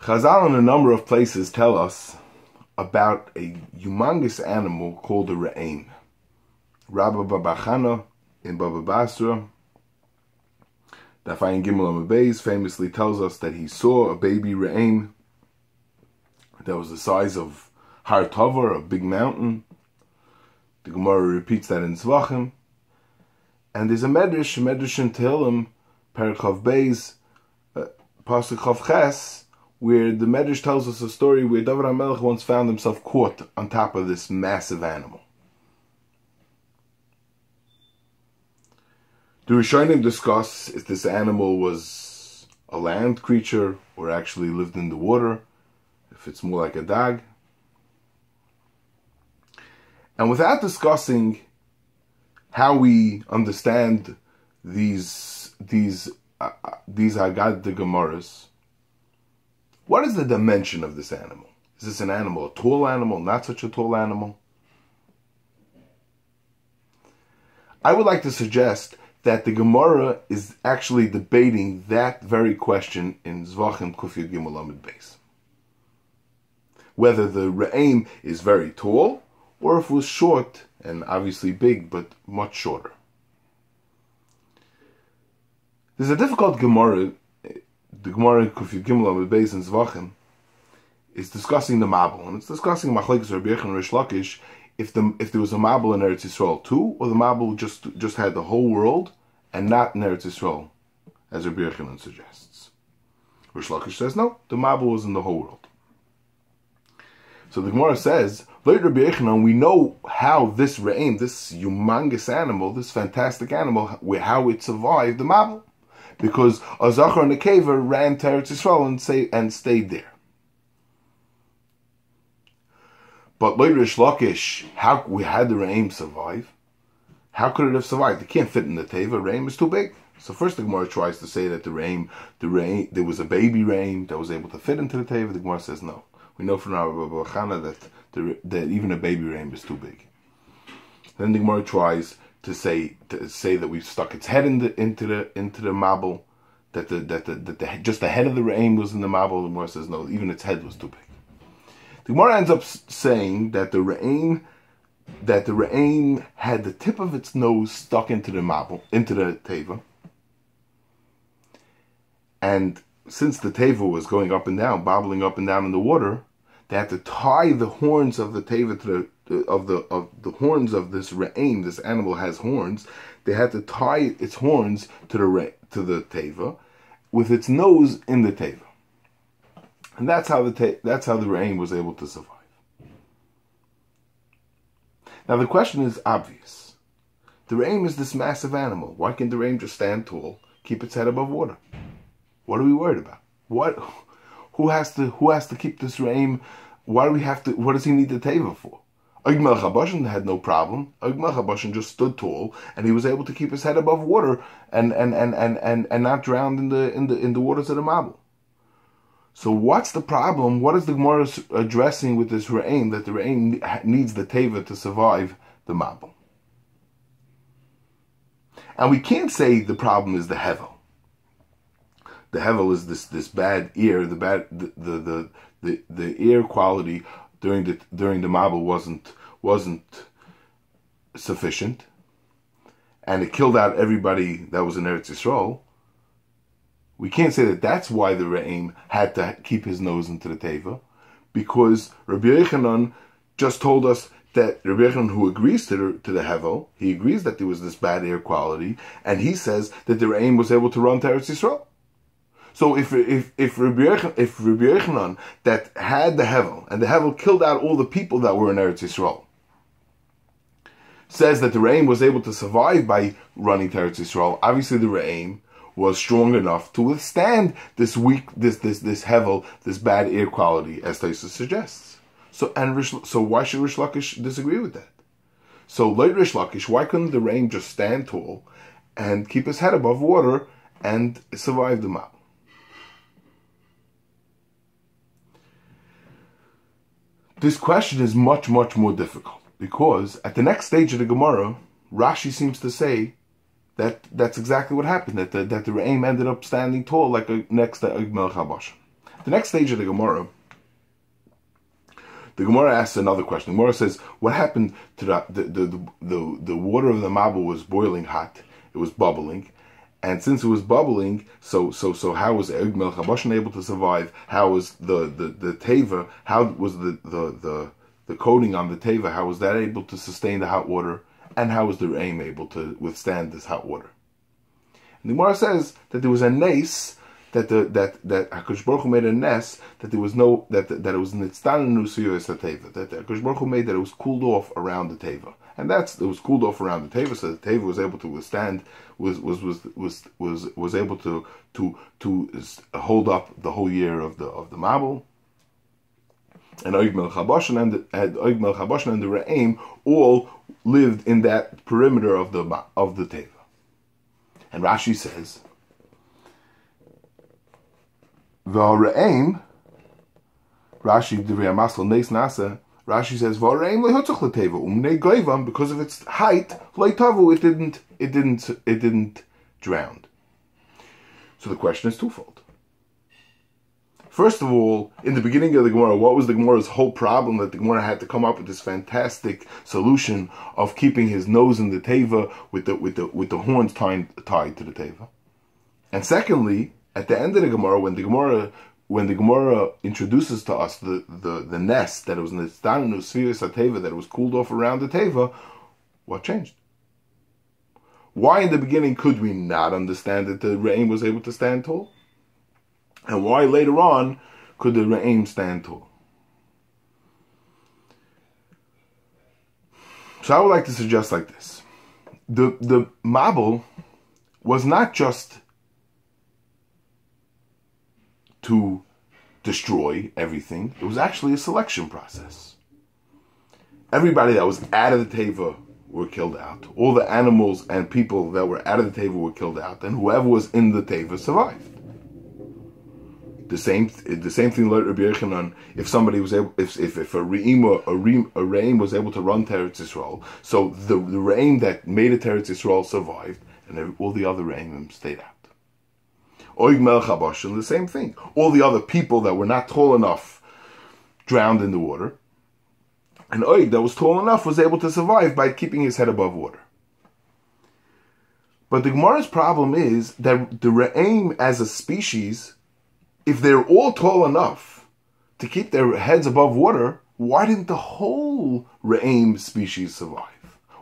Chazal in a number of places tell us about a humongous animal called a re'em. Rabbi Babachana in Baba Basra, Dafayin Gimel Amabeis, famously tells us that he saw a baby re'em that was the size of Har Tovar, a big mountain. The Gemarah repeats that in Zevachim. And there's a medrash in Tehillim, Perek Beis, Pasuk Chav Ches, where the medrash tells us a story where David HaMelech once found himself caught on top of this massive animal. The Rishonim discuss if this animal was a land creature or actually lived in the water, if it's more like a dag. And without discussing how we understand these Haggadah Gemaras, what is the dimension of this animal? Is this an animal, a tall animal, not such a tall animal? I would like to suggest that the Gemarah is actually debating that very question in Zvachim Kuf Yud Gimel Lamed Beis. Whether the re'em is very tall, or if it was short and obviously big, but much shorter. There's a difficult Gemarah. The Gemarah Kuf Yud Gimel Lamed Beis in Zvachim is discussing the Mabul, and it's discussing Machlekes Rabbi Yochanan and Rish Lakish if there was a Mabul in Eretz Yisroel too, or the Mabul just had the whole world and not in Eretz Yisroel, as Rabbi Yochanan suggests. Rish Lakish says no, the Mabul was in the whole world. So the Gemara says, Rabbi Yochanan, we know how this re'em, this humongous animal, this fantastic animal, how it survived the Mabul. Because a Zachar and a Kever ran to Eretz Yisrael and stayed there. But Rish Lakish, how we had the re'em survive? How could it have survived? It can't fit in the teva. Re'em is too big. So first the Gemara tries to say that the re'em, there was a baby re'em that was able to fit into the teva. The Gemara says no. We know from our Babachana that even a baby re'em is too big. Then the Gemara tries to say that we stuck its head into the Mabul, that just the head of the re'em was in the Mabul. The Gemara says no, even its head was too big. The Gemara ends up saying that the re'em had the tip of its nose stuck into the Mabul, into the teva, and since the teva was going up and down, bobbling up and down in the water, they had to tie the horns of the teva to the horns of this re'em. This animal has horns. They had to tie its horns to the teva, with its nose in the teva, and that's how the re'em was able to survive. Now the question is obvious. The re'em is this massive animal. Why can't the re'em just stand tall, keep its head above water? What are we worried about? Who has to keep this re'em? What does he need the teva for? Gemarah Zevachim had no problem. Gemarah Zevachim just stood tall, and he was able to keep his head above water and not drown in the waters of the Mabul. So what's the problem? What is the Gemara addressing with this re'em, that the re'em needs the teva to survive the Mabul? And we can't say the problem is the hevel. The hevel is this bad ear. The air quality during the Mabul wasn't sufficient, and it killed out everybody that was in Eretz Yisroel. We can't say that that's why the re'em had to keep his nose into the teva, because Rabbi Yochanan just told us that Rabbi Yochanan, who agrees to the hevel, he agrees that there was this bad air quality, and he says that the re'em was able to run to Eretz Yisroel. So if Rabbi Yochanan that had the hevel, and the hevel killed out all the people that were in Eretz Yisroel, says that the re'em was able to survive by running to Eretz Yisroel, obviously the re'em was strong enough to withstand this hevel, this bad air quality, as Taisa suggests. So why should Rish Lakish disagree with that? So like Rish Lakish, why couldn't the re'em just stand tall and keep his head above water and survive the Mabul? This question is much, much more difficult, because at the next stage of the Gemara, Rashi seems to say that's exactly what happened, that the re'em ended up standing tall next to Gemarah Zevachim. The next stage of the Gemarah asks another question. The Gemarah says, what happened to the water of the Mabul was boiling hot, it was bubbling, and since it was bubbling, so how was Eretz Yisroel able to survive? How was the teva? How was the coating on the teva? How was that able to sustain the hot water? And how was the Re'im able to withstand this hot water? And the Gemarah says that there was a nes, that HaKadosh Baruch Hu made a nes, that there was no that it was nitztanenu suyos teva, that HaKadosh Baruch Hu made that it was cooled off around the teva, and it was cooled off around the teva, so the teva was able to withstand, was able to hold up the whole year of the Mabul. And Oig Melech HaBashan and the Re'im all lived in that perimeter of the teva. And Rashi says, V'Re'im, Rashi Divrei Masel Neis Nasa, Rashi says V'Re'im leHutzach leTeva Umnei Goivam, because of its height leitavu, it didn't drown. So the question is twofold. First of all, in the beginning of the Gemarah, what was the Gemarah's whole problem? That the Gemarah had to come up with this fantastic solution of keeping his nose in the teva with the horns tied to the teva. And secondly, at the end of the Gemarah, when the Gemarah introduces to us the nest that it was in the Nitztanenu Sfiras HaTeva, that it was cooled off around the teva, what changed? Why in the beginning could we not understand that the Re'im was able to stand tall? And why later on could the Re'im stand tall? So I would like to suggest like this. The Mabul was not just to destroy everything. It was actually a selection process. Everybody that was out of the teva were killed out. All the animals and people that were out of the teva were killed out, and whoever was in the teva survived. The same thing like Rabbi Yochanan, if somebody was able, if a Re'im was able to run to Eretz Yisroel, so the Re'im that made it to Eretz Yisroel survived, and all the other Re'im stayed out. Oig Melech HaBashan, the same thing. All the other people that were not tall enough drowned in the water, and Oig that was tall enough was able to survive by keeping his head above water. But the Gemara's problem is that the Re'im as a species, if they're all tall enough to keep their heads above water, why didn't the whole Re'im species survive?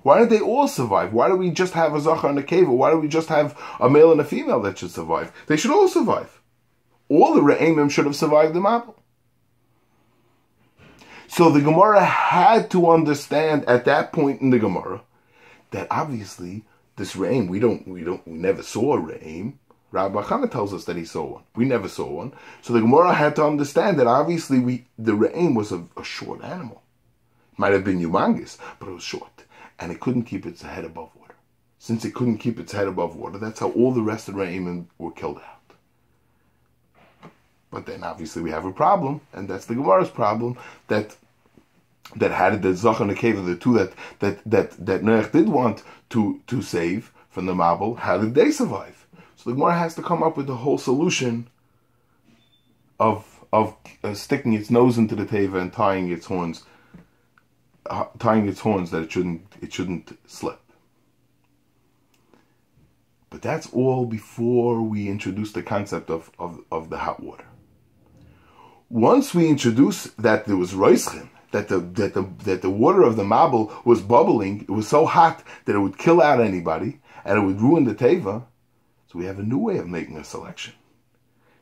Why didn't they all survive? Why do we just have a Zachar and a Keva? Why do we just have a male and a female that should survive? They should all survive. All the Re'imim should have survived the Mabul. So the Gemarah had to understand at that point in the Gemarah that obviously this Re'im, we never saw a Re'im. Rabbi Chana tells us that he saw one. We never saw one. So the Gemarah had to understand that obviously the Re'im was a short animal. It might have been humongous, but it was short. And it couldn't keep its head above water. Since it couldn't keep its head above water, that's how all the rest of the Re'im were killed out. But then obviously we have a problem, and that's the Gemarah's problem, that had it the Zach and the Keva, the two that Noach did want to save from the Mabul, how did they survive? So the Gemarah has to come up with the whole solution of sticking its nose into the teva and tying its horns that it shouldn't slip. But that's all before we introduce the concept of the hot water. Once we introduce that there was roischim, that the water of the Mabul was bubbling, it was so hot that it would kill out anybody and it would ruin the teva. So we have a new way of making a selection.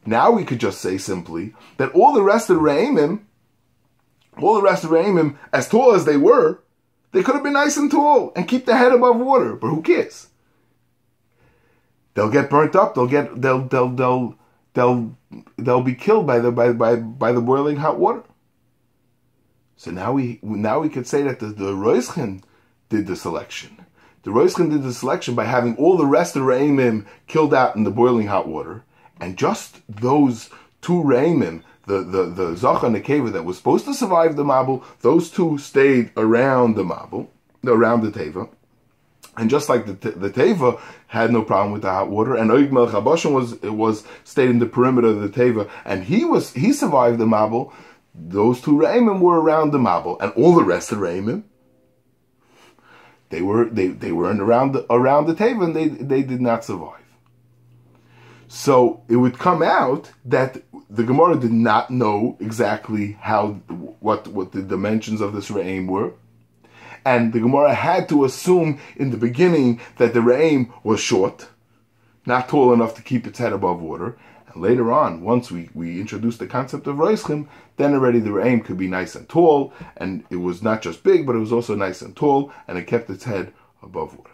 Now we could just say simply that all the rest of the Re'imim, as tall as they were, they could have been nice and tall and keep their head above water. But who cares? They'll get burnt up. They'll be killed by the boiling hot water. So now we could say that the Roischin did the selection. The Roischin did the selection by having all the rest of the Re'imim killed out in the boiling hot water, and just those two Re'imim, the Zach and the Keva that was supposed to survive the Mabul, those two stayed around the Mabul, around the Teva, And just like the Teva had no problem with the hot water, and Oig Melech HaBashan was stayed in the perimeter of the Teva, and he survived the Mabul. Those two Re'imim were around the Mabul, and all the rest of the Re'imim, they weren't around the Teva, and they did not survive. So it would come out that the Gemarah did not know exactly what the dimensions of this Re'im were. And the Gemarah had to assume in the beginning that the Re'im was short, not tall enough to keep its head above water. And later on, once we introduced the concept of Roischim, then already the Re'im could be nice and tall, and it was not just big, but it was also nice and tall, and it kept its head above water.